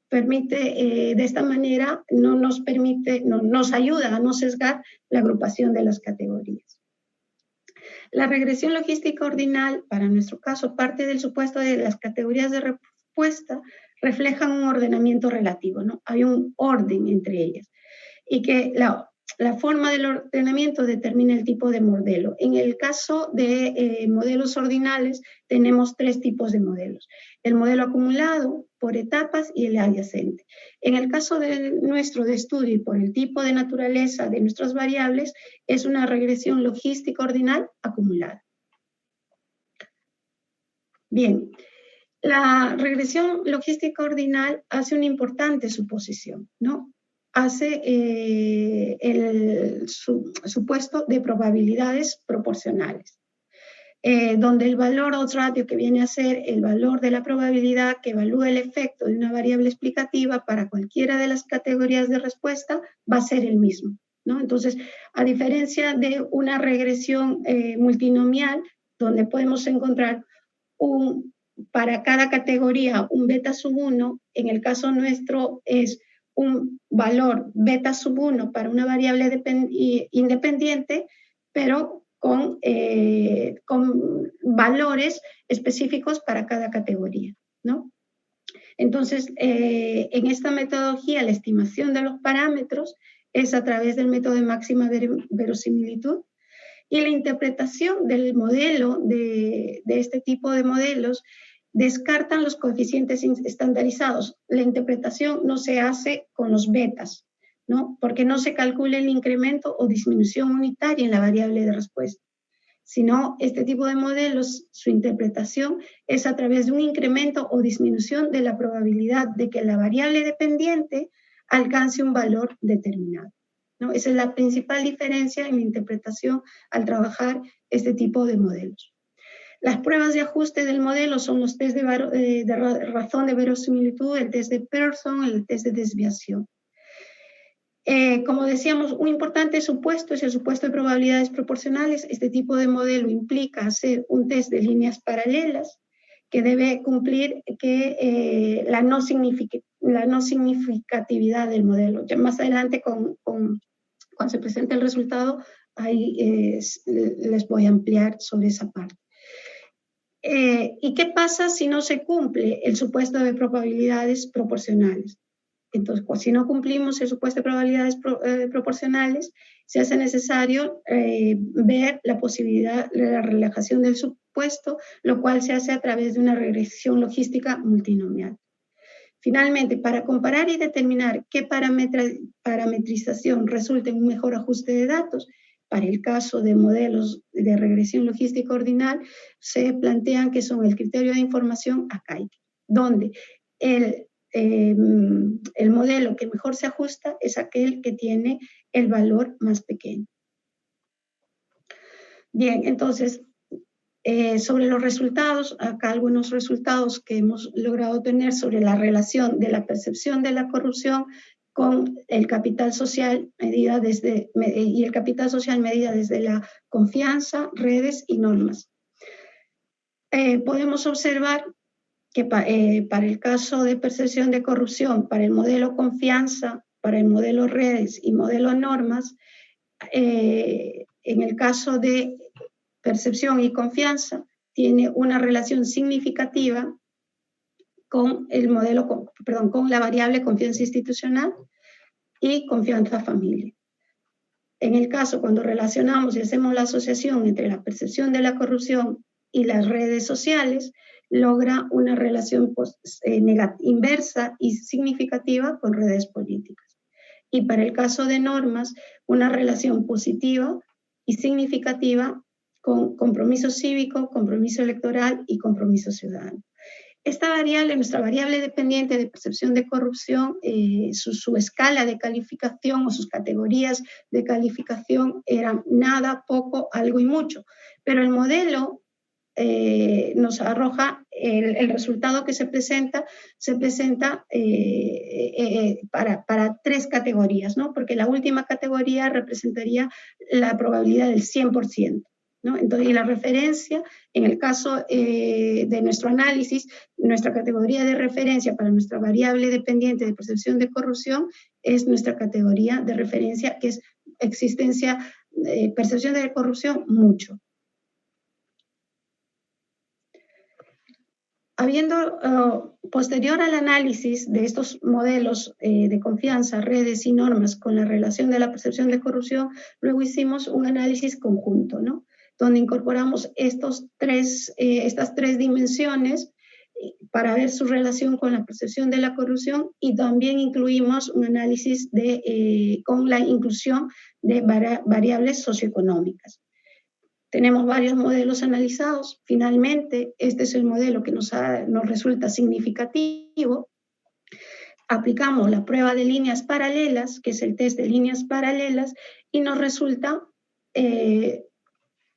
permite, de esta manera, nos ayuda a no sesgar la agrupación de las categorías. La regresión logística ordinal, para nuestro caso, parte del supuesto de las categorías de respuesta reflejan un ordenamiento relativo, ¿no? Hay un orden entre ellas y que la forma del ordenamiento determina el tipo de modelo. En el caso de modelos ordinales, tenemos tres tipos de modelos. El modelo acumulado por etapas y el adyacente. En el caso nuestro de estudio y por el tipo de naturaleza de nuestras variables, es una regresión logística ordinal acumulada. Bien, la regresión logística ordinal hace una importante suposición, ¿no? Hace el supuesto de probabilidades proporcionales, donde el valor odds ratio, que viene a ser el valor de la probabilidad que evalúa el efecto de una variable explicativa para cualquiera de las categorías de respuesta, va a ser el mismo, ¿no? Entonces, a diferencia de una regresión multinomial, donde podemos encontrar para cada categoría un beta sub 1, en el caso nuestro es un valor beta sub 1 para una variable independiente, pero con valores específicos para cada categoría, ¿no? Entonces, en esta metodología, la estimación de los parámetros es a través del método de máxima verosimilitud, y la interpretación del modelo, de este tipo de modelos, descartan los coeficientes estandarizados. La interpretación no se hace con los betas, ¿no? Porque no se calcula el incremento o disminución unitaria en la variable de respuesta, sino este tipo de modelos, su interpretación es a través de un incremento o disminución de la probabilidad de que la variable dependiente alcance un valor determinado, ¿no? Esa es la principal diferencia en la interpretación al trabajar este tipo de modelos. Las pruebas de ajuste del modelo son los test de razón de verosimilitud, el test de Pearson, el test de desviación. Como decíamos, un importante supuesto es el supuesto de probabilidades proporcionales. Este tipo de modelo implica hacer un test de líneas paralelas que debe cumplir la no significatividad del modelo. Ya más adelante, cuando se presente el resultado, ahí les voy a ampliar sobre esa parte. ¿Y qué pasa si no se cumple el supuesto de probabilidades proporcionales? Entonces, pues, si no cumplimos el supuesto de probabilidades proporcionales, se hace necesario ver la posibilidad de la relajación del supuesto, lo cual se hace a través de una regresión logística multinomial. Finalmente, para comparar y determinar qué parametrización resulta en un mejor ajuste de datos, para el caso de modelos de regresión logística ordinal, se plantean que son el criterio de información ACAIC, donde el modelo que mejor se ajusta es aquel que tiene el valor más pequeño. Bien, entonces, sobre los resultados, acá algunos resultados que hemos logrado tener sobre la relación de la percepción de la corrupción con el capital social medida desde la confianza, redes y normas. Podemos observar que para el caso de percepción de corrupción, para el modelo confianza, para el modelo redes y modelo normas, en el caso de percepción y confianza, tiene una relación significativa con el modelo, con la variable confianza institucional y confianza familia. En el caso, cuando relacionamos y hacemos la asociación entre la percepción de la corrupción y las redes sociales, logra una relación inversa y significativa con redes políticas. Y para el caso de normas, una relación positiva y significativa con compromiso cívico, compromiso electoral y compromiso ciudadano. Esta variable, nuestra variable dependiente de percepción de corrupción, su escala de calificación o sus categorías de calificación eran nada, poco, algo y mucho. Pero el modelo nos arroja el resultado que se presenta para tres categorías, ¿no? Porque la última categoría representaría la probabilidad del 100%. ¿no? Entonces, y la referencia, en el caso de nuestro análisis, nuestra categoría de referencia para nuestra variable dependiente de percepción de corrupción es nuestra categoría de referencia, que es percepción de corrupción, mucho. Posterior al análisis de estos modelos de confianza, redes y normas con la relación de la percepción de corrupción, luego hicimos un análisis conjunto, ¿no? Donde incorporamos estas tres dimensiones para ver su relación con la percepción de la corrupción, y también incluimos un análisis con la inclusión de variables socioeconómicas. Tenemos varios modelos analizados. Finalmente, este es el modelo que nos resulta significativo. Aplicamos la prueba de líneas paralelas, que es el test de líneas paralelas, y nos resulta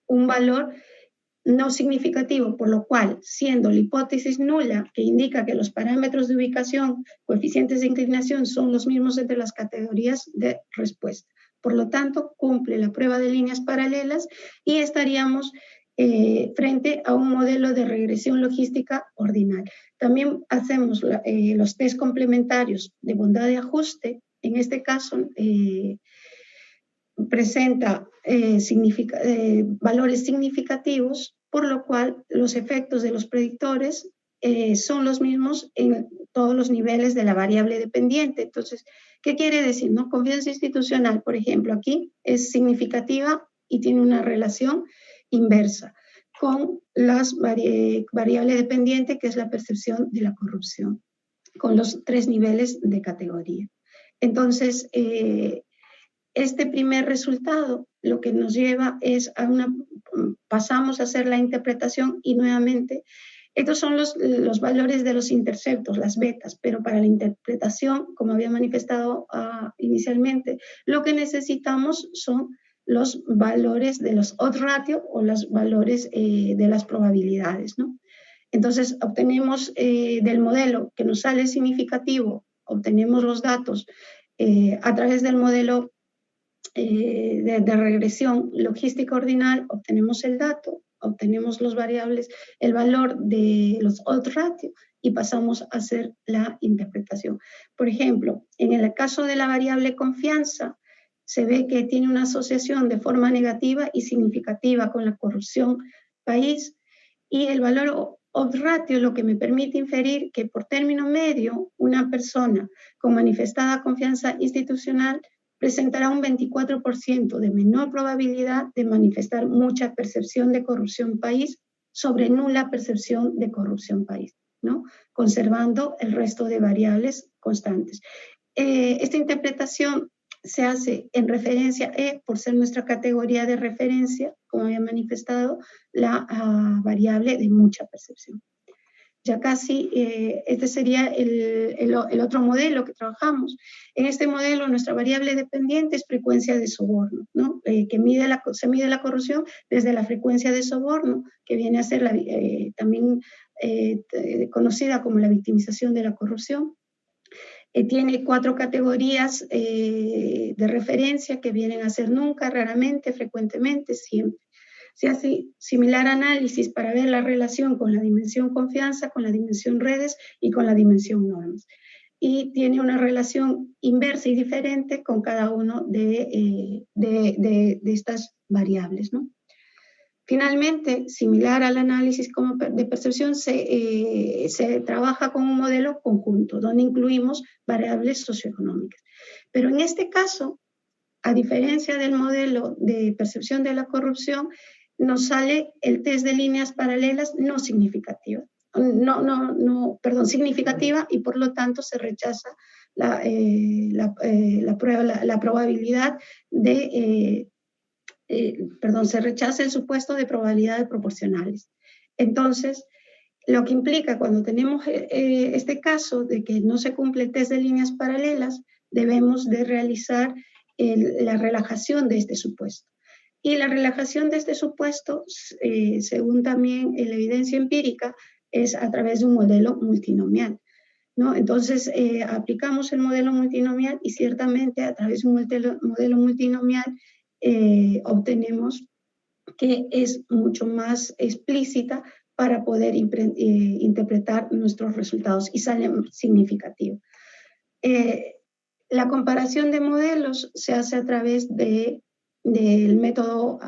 un valor no significativo, por lo cual, siendo la hipótesis nula, que indica que los parámetros de ubicación, coeficientes de inclinación, son los mismos entre las categorías de respuesta. Por lo tanto, cumple la prueba de líneas paralelas y estaríamos frente a un modelo de regresión logística ordinal. También hacemos los test complementarios de bondad de ajuste. En este caso, presenta valores significativos, por lo cual los efectos de los predictores son los mismos en todos los niveles de la variable dependiente. Entonces, ¿qué quiere decir? ¿No? Confianza institucional, por ejemplo, aquí es significativa y tiene una relación inversa con las variable dependiente, que es la percepción de la corrupción, con los tres niveles de categoría. Entonces, este primer resultado lo que nos lleva es pasamos a hacer la interpretación y nuevamente estos son los valores de los interceptos, las betas, pero para la interpretación, como había manifestado inicialmente, lo que necesitamos son los valores de los odds ratio o los valores de las probabilidades, ¿no? Entonces, obtenemos del modelo que nos sale significativo, obtenemos los datos a través del modelo de regresión logística ordinal, obtenemos el dato, obtenemos los variables, el valor de los odds ratio y pasamos a hacer la interpretación. Por ejemplo, en el caso de la variable confianza, se ve que tiene una asociación de forma negativa y significativa con la corrupción país, Y el valor odds ratio lo que me permite inferir que por término medio una persona con manifestada confianza institucional presentará un 24% de menor probabilidad de manifestar mucha percepción de corrupción país sobre nula percepción de corrupción país, ¿no? Conservando el resto de variables constantes. Esta interpretación se hace en referencia por ser nuestra categoría de referencia, como había manifestado, la variable de mucha percepción. Ya casi, este sería el otro modelo que trabajamos. En este modelo, nuestra variable dependiente es frecuencia de soborno, ¿no? Que se mide la corrupción desde la frecuencia de soborno, que viene a ser también conocida como la victimización de la corrupción. Tiene 4 categorías de referencia que vienen a ser nunca, raramente, frecuentemente, siempre. Se hace similar análisis para ver la relación con la dimensión confianza, con la dimensión redes y con la dimensión normas. Y tiene una relación inversa y diferente con cada uno de estas variables, ¿no? Finalmente, similar al análisis de percepción, se trabaja con un modelo conjunto, donde incluimos variables socioeconómicas. Pero en este caso, a diferencia del modelo de percepción de la corrupción, nos sale el test de líneas paralelas no significativa. Significativa, y por lo tanto se rechaza la probabilidad de... se rechaza el supuesto de probabilidades proporcionales. Entonces, lo que implica cuando tenemos este caso de que no se cumple el test de líneas paralelas, debemos de realizar la relajación de este supuesto. Y la relajación de este supuesto, según también la evidencia empírica, es a través de un modelo multinomial, ¿no? Entonces, aplicamos el modelo multinomial y ciertamente a través de un modelo multinomial obtenemos que es mucho más explícita para poder interpretar nuestros resultados y sale significativo. La comparación de modelos se hace a través del método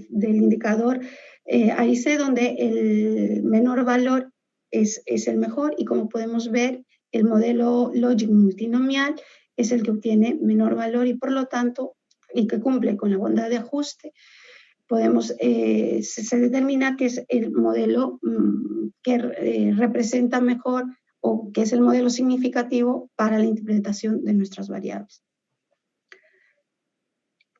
del indicador AIC, donde el menor valor es el mejor, y como podemos ver, el modelo Logic multinomial es el que obtiene menor valor y por lo tanto, y que cumple con la bondad de ajuste, se determina que es el modelo que representa mejor o que es el modelo significativo para la interpretación de nuestras variables.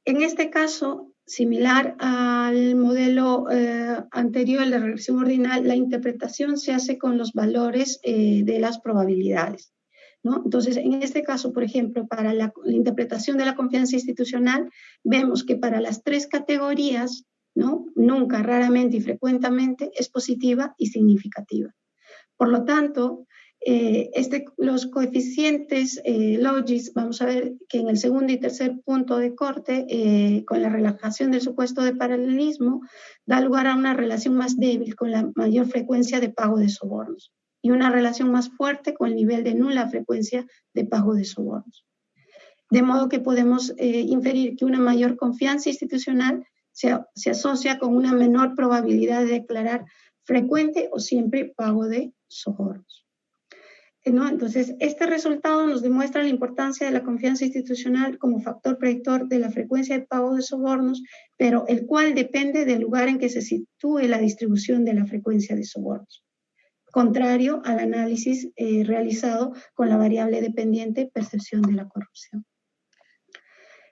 En este caso, similar al modelo anterior, el de regresión ordinal, la interpretación se hace con los valores de las probabilidades, ¿no? Entonces, en este caso, por ejemplo, para la interpretación de la confianza institucional, vemos que para las 3 categorías, ¿no? Nunca, raramente y frecuentemente, es positiva y significativa. Por lo tanto, los coeficientes Logis, vamos a ver que en el segundo y tercer punto de corte, con la relajación del supuesto de paralelismo, da lugar a una relación más débil con la mayor frecuencia de pago de sobornos y una relación más fuerte con el nivel de nula frecuencia de pago de sobornos. De modo que podemos inferir que una mayor confianza institucional se asocia con una menor probabilidad de declarar frecuente o siempre pago de sobornos, ¿no? Entonces, este resultado nos demuestra la importancia de la confianza institucional como factor predictor de la frecuencia de pago de sobornos, pero el cual depende del lugar en que se sitúe la distribución de la frecuencia de sobornos, contrario al análisis realizado con la variable dependiente percepción de la corrupción.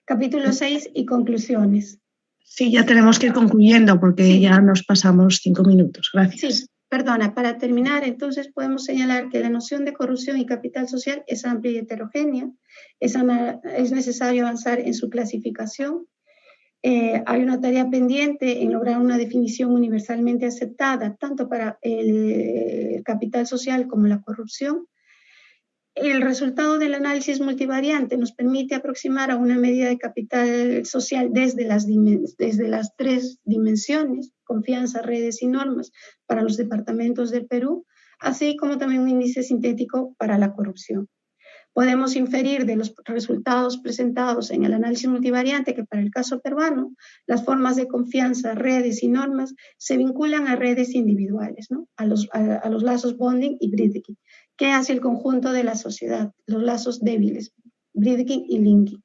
Capítulo 6 y conclusiones. Sí, ya tenemos que ir concluyendo porque sí, ya nos pasamos 5 minutos. Gracias. Sí, perdona, para terminar, entonces podemos señalar que la noción de corrupción y capital social es amplia y heterogénea. Es necesario avanzar en su clasificación. Hay una tarea pendiente en lograr una definición universalmente aceptada, tanto para el capital social como la corrupción. El resultado del análisis multivariante nos permite aproximar a una medida de capital social desde las 3 dimensiones, confianza, redes y normas, para los departamentos del Perú, así como también un índice sintético para la corrupción. Podemos inferir de los resultados presentados en el análisis multivariante que para el caso peruano, las formas de confianza, redes y normas se vinculan a redes individuales, ¿no? a los lazos bonding y breeding, que hace el conjunto de la sociedad, los lazos débiles, breeding y linking.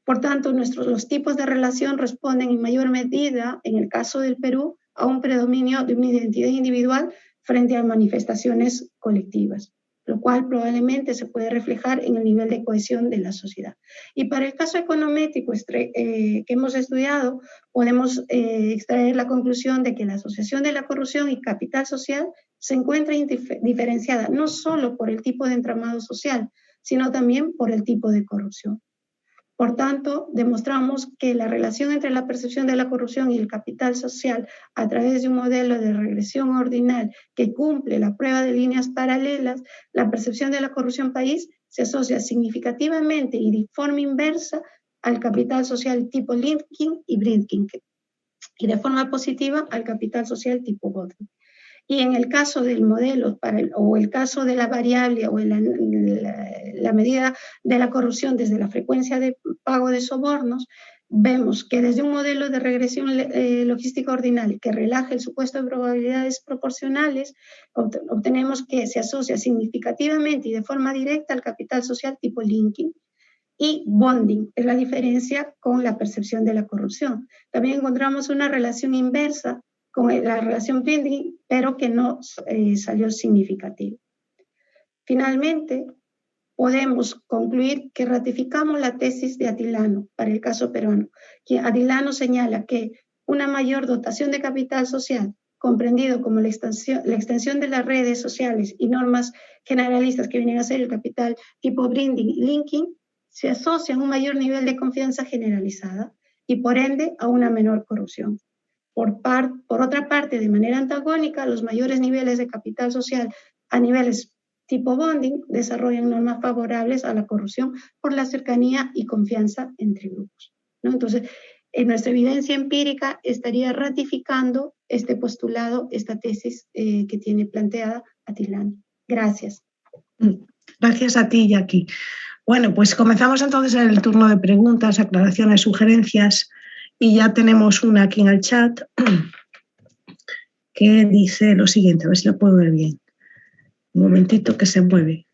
Por tanto, los tipos de relación responden en mayor medida, en el caso del Perú, a un predominio de una identidad individual frente a manifestaciones colectivas, lo cual probablemente se puede reflejar en el nivel de cohesión de la sociedad. Y para el caso econométrico que hemos estudiado, podemos extraer la conclusión de que la asociación de la corrupción y capital social se encuentra diferenciada no solo por el tipo de entramado social, sino también por el tipo de corrupción. Por tanto, demostramos que la relación entre la percepción de la corrupción y el capital social a través de un modelo de regresión ordinal que cumple la prueba de líneas paralelas, la percepción de la corrupción país se asocia significativamente y de forma inversa al capital social tipo linking y breeding, y de forma positiva al capital social tipo bonding. Y en el caso del modelo o el caso de la variable o la medida de la corrupción desde la frecuencia de pago de sobornos, vemos que desde un modelo de regresión logística ordinal que relaja el supuesto de probabilidades proporcionales, obtenemos que se asocia significativamente y de forma directa al capital social tipo linking. Y bonding es la diferencia con la percepción de la corrupción. También encontramos una relación inversa con la relación breeding, pero que no salió significativa. Finalmente, podemos concluir que ratificamos la tesis de Atilano para el caso peruano, que Atilano señala que una mayor dotación de capital social, comprendido como la extensión de las redes sociales y normas generalistas que vienen a ser el capital tipo breeding y linking, se asocia a un mayor nivel de confianza generalizada y por ende a una menor corrupción. Por otra parte, de manera antagónica, los mayores niveles de capital social a niveles tipo bonding desarrollan normas favorables a la corrupción por la cercanía y confianza entre grupos, ¿no? Entonces, en nuestra evidencia empírica estaría ratificando este postulado, esta tesis que tiene planteada Atilano. Gracias. Gracias a ti, Jackie. Bueno, pues comenzamos entonces el turno de preguntas, aclaraciones, sugerencias. Y ya tenemos una aquí en el chat que dice lo siguiente, a ver si lo puedo ver bien. Un momentito que se mueve.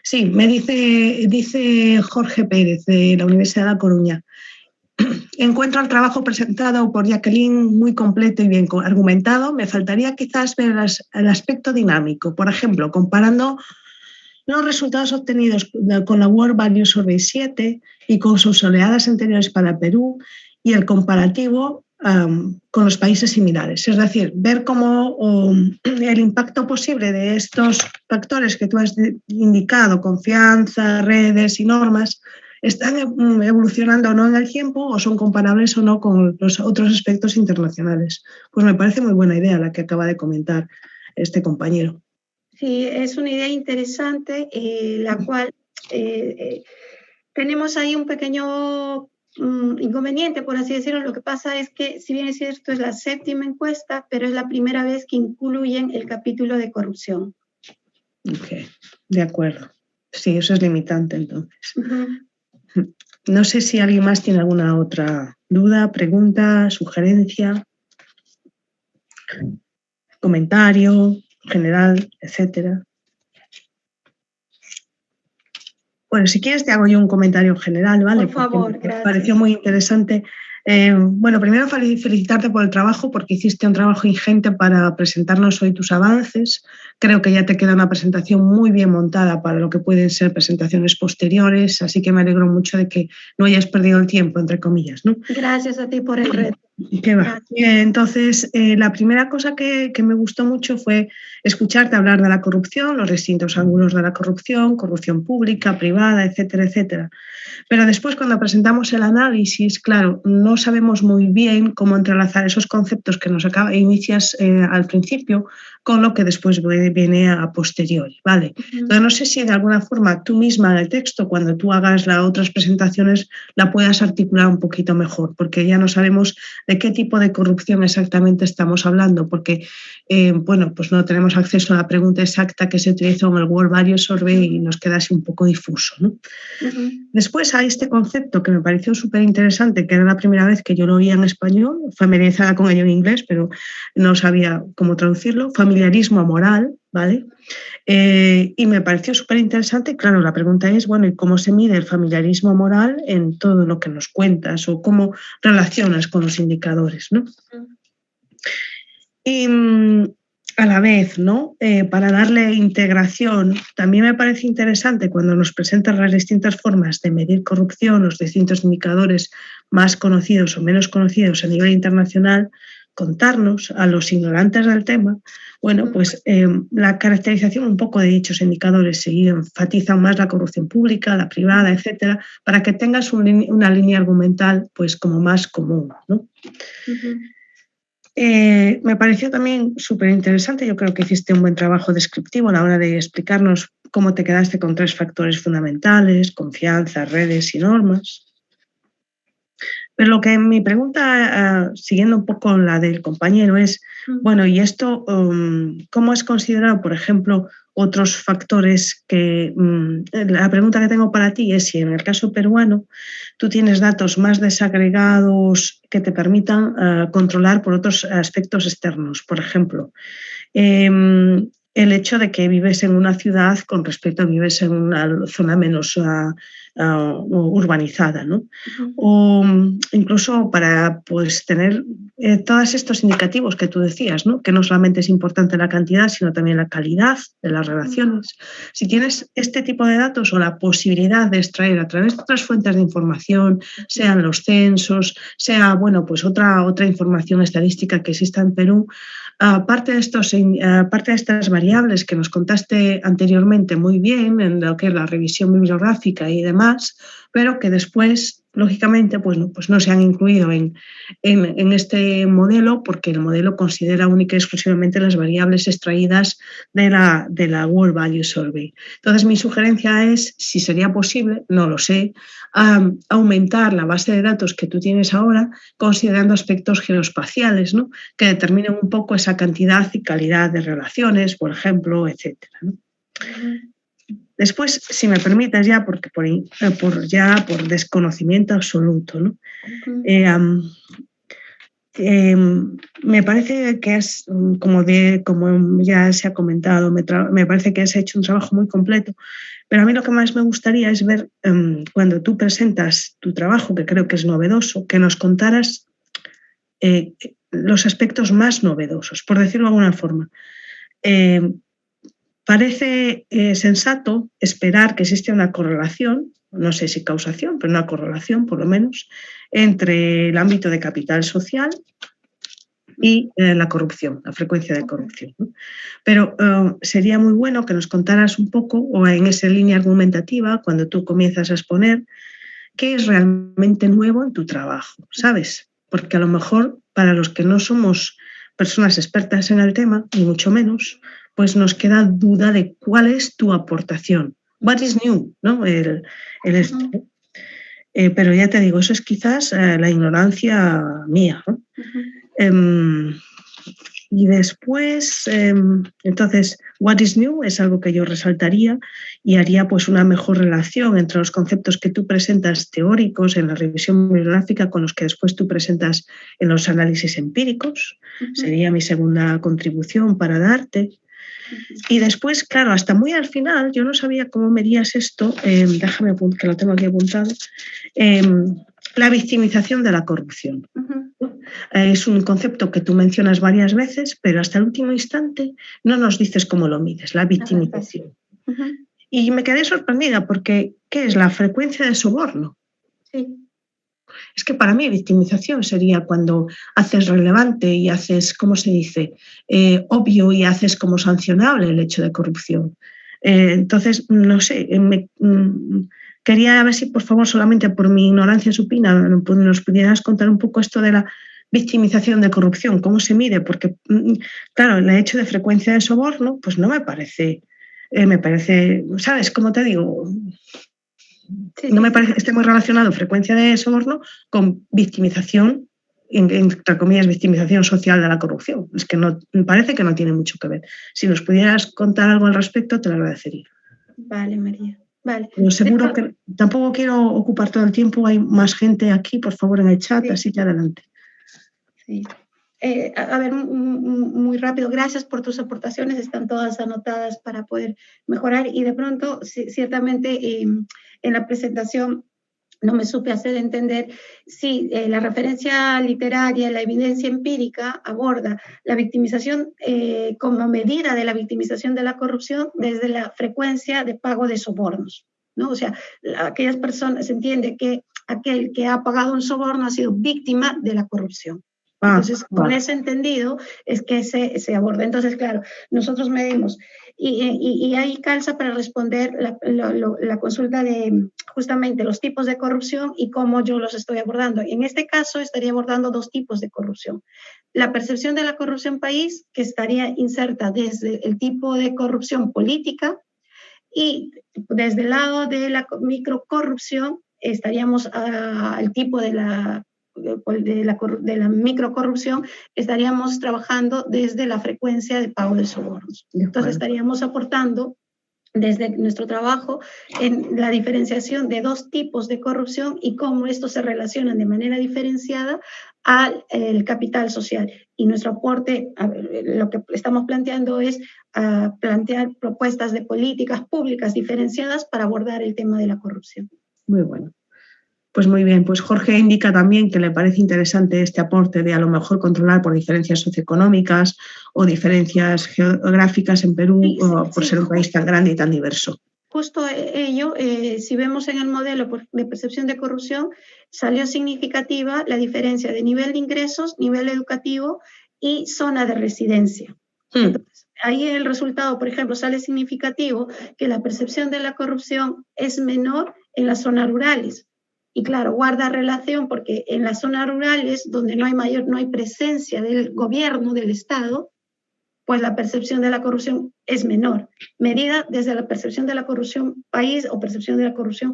Sí, me dice Jorge Pérez de la Universidad de La Coruña. Encuentro el trabajo presentado por Jacqueline muy completo y bien argumentado. Me faltaría quizás ver el aspecto dinámico, por ejemplo, comparando los resultados obtenidos con la World Value Survey 7 y con sus oleadas anteriores para Perú y el comparativo con los países similares. Es decir, ver cómo el impacto posible de estos factores que tú has indicado, confianza, redes y normas, están evolucionando o no en el tiempo o son comparables o no con los otros aspectos internacionales. Pues me parece muy buena idea la que acaba de comentar este compañero. Sí, es una idea interesante, la cual tenemos ahí un pequeño inconveniente, por así decirlo. Lo que pasa es que, si bien es cierto, es la 7ª encuesta, pero es la primera vez que incluyen el capítulo de corrupción. Ok, de acuerdo. Sí, eso es limitante entonces. No sé si alguien más tiene alguna otra duda, pregunta, sugerencia, comentario general, etcétera. Bueno, si quieres te hago yo un comentario general, ¿vale? Por favor, porque me pareció muy interesante. Bueno, primero felicitarte por el trabajo, porque hiciste un trabajo ingente para presentarnos hoy tus avances. Creo que ya te queda una presentación muy bien montada para lo que pueden ser presentaciones posteriores, así que me alegro mucho de que no hayas perdido el tiempo, entre comillas, ¿no? Gracias a ti por el reto. ¿Qué va? Entonces, la primera cosa que me gustó mucho fue escucharte hablar de la corrupción, los distintos ángulos de la corrupción, corrupción pública, privada, etcétera, etcétera. Pero después, cuando presentamos el análisis, claro, no sabemos muy bien cómo entrelazar esos conceptos que nos inicias al principio con lo que después viene a posteriori, ¿vale? Entonces, no sé si de alguna forma tú misma en el texto, cuando tú hagas las otras presentaciones, la puedas articular un poquito mejor, porque ya no sabemos de qué tipo de corrupción exactamente estamos hablando, porque, bueno, pues no tenemos acceso a la pregunta exacta que se utilizó en el World Value Survey y nos queda así un poco difuso, ¿no? Después hay este concepto que me pareció súper interesante, que era la primera vez que yo lo oía en español, familiarizada con ello en inglés, pero no sabía cómo traducirlo, familiarismo moral, ¿vale? Y me pareció súper interesante. Claro, la pregunta es, bueno, ¿y cómo se mide el familiarismo moral en todo lo que nos cuentas o cómo relacionas con los indicadores, ¿no? Y a la vez, ¿no? Para darle integración, también me parece interesante cuando nos presentan las distintas formas de medir corrupción, los distintos indicadores más conocidos o menos conocidos a nivel internacional, contarnos a los ignorantes del tema, bueno, pues la caracterización un poco de dichos indicadores, si enfatizan más la corrupción pública, la privada, etcétera, para que tengas una línea argumental pues como más común, ¿no? Me pareció también súper interesante, yo creo que hiciste un buen trabajo descriptivo a la hora de explicarnos cómo te quedaste con 3 factores fundamentales, confianza, redes y normas. Pero lo que mi pregunta, siguiendo un poco la del compañero, es, bueno, ¿y esto cómo es considerado, por ejemplo, otros factores que... la pregunta que tengo para ti es si en el caso peruano tú tienes datos más desagregados que te permitan controlar por otros aspectos externos. Por ejemplo, el hecho de que vives en una ciudad con respecto a vives en una zona menos urbanizada, ¿no? O incluso para pues, tener todos estos indicativos que tú decías, ¿no? Que no solamente es importante la cantidad, sino también la calidad de las relaciones. Si tienes este tipo de datos o la posibilidad de extraer a través de otras fuentes de información, sean los censos, sea bueno, pues otra información estadística que exista en Perú, aparte de estas variables que nos contaste anteriormente muy bien en lo que es la revisión bibliográfica y demás, pero que después, lógicamente, pues no se han incluido en este modelo porque el modelo considera única y exclusivamente las variables extraídas de la World Value Survey. Entonces, mi sugerencia es, si sería posible, no lo sé, aumentar la base de datos que tú tienes ahora considerando aspectos geoespaciales, ¿no? Que determinen un poco esa cantidad y calidad de relaciones, por ejemplo, etcétera, ¿no? Después, si me permites, ya porque por desconocimiento absoluto, ¿no? Me parece que es, como ya se ha comentado, me parece que has hecho un trabajo muy completo, pero a mí lo que más me gustaría es ver cuando tú presentas tu trabajo, que creo que es novedoso, que nos contaras los aspectos más novedosos, por decirlo de alguna forma. Parece sensato esperar que existe una correlación, no sé si causación, pero una correlación por lo menos, entre el ámbito de capital social y la corrupción, la frecuencia de corrupción, ¿no? Pero sería muy bueno que nos contaras un poco, o en esa línea argumentativa, cuando tú comienzas a exponer, qué es realmente nuevo en tu trabajo, ¿sabes? Porque a lo mejor para los que no somos personas expertas en el tema, ni mucho menos, pues nos queda duda de cuál es tu aportación. What is new, ¿no? Pero ya te digo, eso es quizás la ignorancia mía, ¿no? Y después, entonces, what is new es algo que yo resaltaría y haría pues una mejor relación entre los conceptos que tú presentas teóricos en la revisión bibliográfica con los que después tú presentas en los análisis empíricos. Sería mi segunda contribución para darte. Y después, claro, hasta muy al final, yo no sabía cómo medías esto, déjame que lo tengo aquí apuntado, la victimización de la corrupción. Es un concepto que tú mencionas varias veces, pero hasta el último instante no nos dices cómo lo mides, la victimización. Y me quedé sorprendida porque, ¿qué es la frecuencia de soborno? Sí. Es que para mí victimización sería cuando haces relevante y haces, ¿cómo se dice?, obvio y haces como sancionable el hecho de corrupción. Entonces, no sé, quería ver si, por favor, solamente por mi ignorancia supina, nos pudieras contar un poco esto de victimización de corrupción, ¿cómo se mide? Porque, claro, el hecho de frecuencia de soborno, pues no me parece, ¿sabes? Como te digo, no me parece que esté muy relacionado frecuencia de soborno con victimización, entre comillas, victimización social de la corrupción. Es que no, me parece que no tiene mucho que ver. Si nos pudieras contar algo al respecto, te lo agradecería. Vale, María. Vale. Pero seguro que tampoco quiero ocupar todo el tiempo, hay más gente aquí, por favor, en el chat, así que adelante. Sí. A ver, muy rápido, gracias por tus aportaciones, están todas anotadas para poder mejorar y de pronto, ciertamente en la presentación no me supe hacer entender si la referencia literaria, la evidencia empírica aborda la victimización como medida de la victimización de la corrupción desde la frecuencia de pago de sobornos, ¿no? O sea, aquellas personas, se entiende que aquel que ha pagado un soborno ha sido víctima de la corrupción. Entonces, con ese entendido es que se aborda. Entonces, claro, nosotros medimos y ahí calza para responder la consulta de justamente los tipos de corrupción y cómo yo los estoy abordando. En este caso, estaría abordando dos tipos de corrupción. La percepción de la corrupción país, que estaría inserta desde el tipo de corrupción política, y desde el lado de la microcorrupción estaríamos al tipo de la microcorrupción, estaríamos trabajando desde la frecuencia de pago de sobornos. Entonces estaríamos aportando desde nuestro trabajo en la diferenciación de dos tipos de corrupción y cómo estos se relacionan de manera diferenciada al capital social. Y nuestro aporte, lo que estamos planteando es plantear propuestas de políticas públicas diferenciadas para abordar el tema de la corrupción. Muy bueno. Pues muy bien, pues Jorge indica también que le parece interesante este aporte de a lo mejor controlar por diferencias socioeconómicas o diferencias geográficas en Perú, por ser un país tan grande y tan diverso. Justo ello, si vemos en el modelo de percepción de corrupción, salió significativa la diferencia de nivel de ingresos, nivel educativo y zona de residencia. Entonces, ahí el resultado, por ejemplo, sale significativo que la percepción de la corrupción es menor en las zonas rurales. Y claro, guarda relación porque en las zonas rurales donde no hay presencia del gobierno, del Estado, pues la percepción de la corrupción es menor, medida desde la percepción de la corrupción país o percepción de la corrupción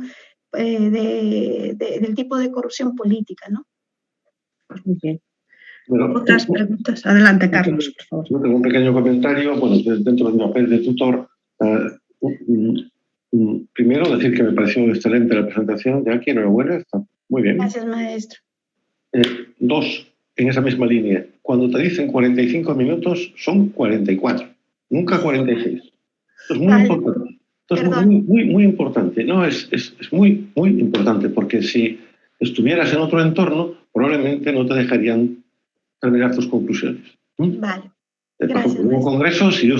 del tipo de corrupción política, ¿no? Pues muy bien. Bueno, otras preguntas. Adelante, Carlos, por favor. Yo tengo un pequeño comentario, bueno, dentro de mi papel de tutor. Primero, decir que me pareció excelente la presentación de aquí, enhorabuena, está muy bien. Gracias, maestro. Dos, en esa misma línea, cuando te dicen 45 minutos, son 44, nunca 46. Esto es muy importante. Esto es muy importante. No, es muy importante, porque si estuvieras en otro entorno, probablemente no te dejarían terminar tus conclusiones. Vale. Gracias, en un congreso, si yo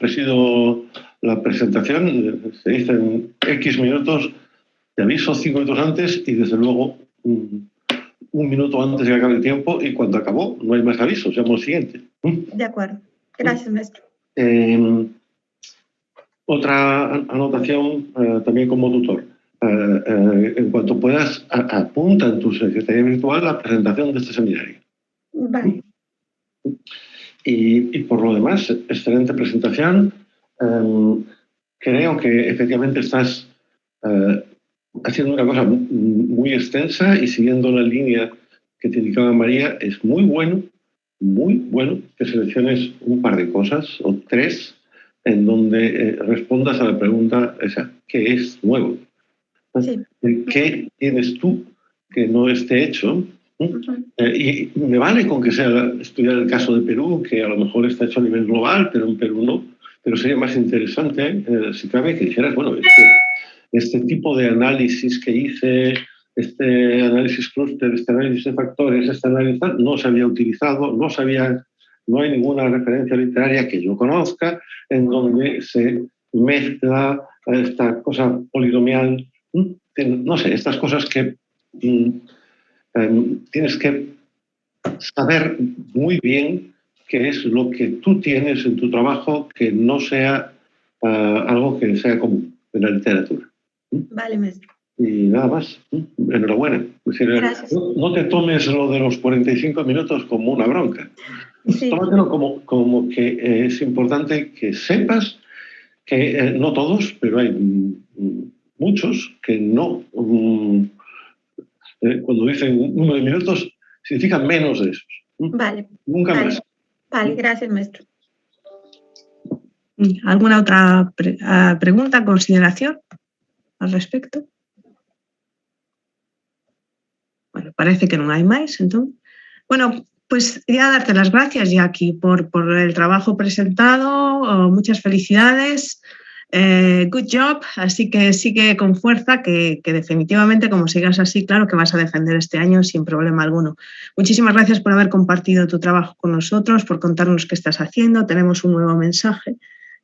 presido la presentación, se dicen X minutos, te aviso 5 minutos antes y desde luego un minuto antes de que acabe el tiempo, y cuando acabó no hay más avisos, llamo al siguiente. De acuerdo. Gracias, maestro. Otra anotación también como tutor. En cuanto puedas, apunta en tu secretaría virtual la presentación de este seminario. Vale. Y por lo demás, excelente presentación. Creo que efectivamente estás haciendo una cosa muy extensa y siguiendo la línea que te indicaba María. Es muy bueno que selecciones un par de cosas o tres en donde respondas a la pregunta esa: ¿qué es nuevo? Sí. ¿Qué tienes tú que no esté hecho? Y me vale con que sea estudiar el caso de Perú, que a lo mejor está hecho a nivel global, pero en Perú no. Pero sería más interesante, si cabe, que dijeras, bueno, este tipo de análisis que hice, este análisis clúster, este análisis de factores, este análisis no se había utilizado, no hay ninguna referencia literaria que yo conozca en donde se mezcla esta cosa polinomial, no sé, estas cosas que tienes que saber muy bien qué es lo que tú tienes en tu trabajo que no sea algo que sea común en la literatura. Vale, maestro. Y nada más. Enhorabuena. Es decir, Gracias. no te tomes lo de los 45 minutos como una bronca. Sí. Tómatelo como que es importante que sepas que no todos, pero hay muchos que no, cuando dicen un número de minutos, significan menos de esos. Vale. Nunca Vale. más. Vale, gracias, maestro. ¿Alguna otra pregunta, consideración al respecto? Bueno, parece que non hai máis, entón. Bueno, pues quería darte las gracias, Jackie, por el trabajo presentado. Muchas felicidades. Good job. Así que sigue con fuerza, que definitivamente, como sigas así, claro que vas a defender este año sin problema alguno. Muchísimas gracias por haber compartido tu trabajo con nosotros, por contarnos qué estás haciendo. Tenemos un nuevo mensaje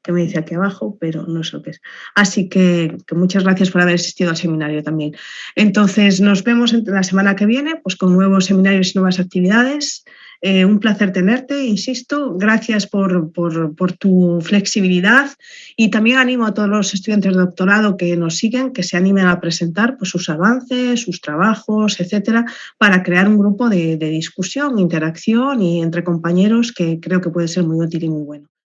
que me dice aquí abajo, pero no sé lo que es. Así que muchas gracias por haber asistido al seminario también. Entonces, nos vemos la semana que viene, pues con nuevos seminarios y nuevas actividades. Un placer tenerte, insisto. Gracias por tu flexibilidad y también animo a todos los estudiantes de doctorado que nos siguen, que se animen a presentar pues, sus avances, sus trabajos, etcétera, para crear un grupo de discusión, interacción y entre compañeros que creo que puede ser muy útil y muy bueno.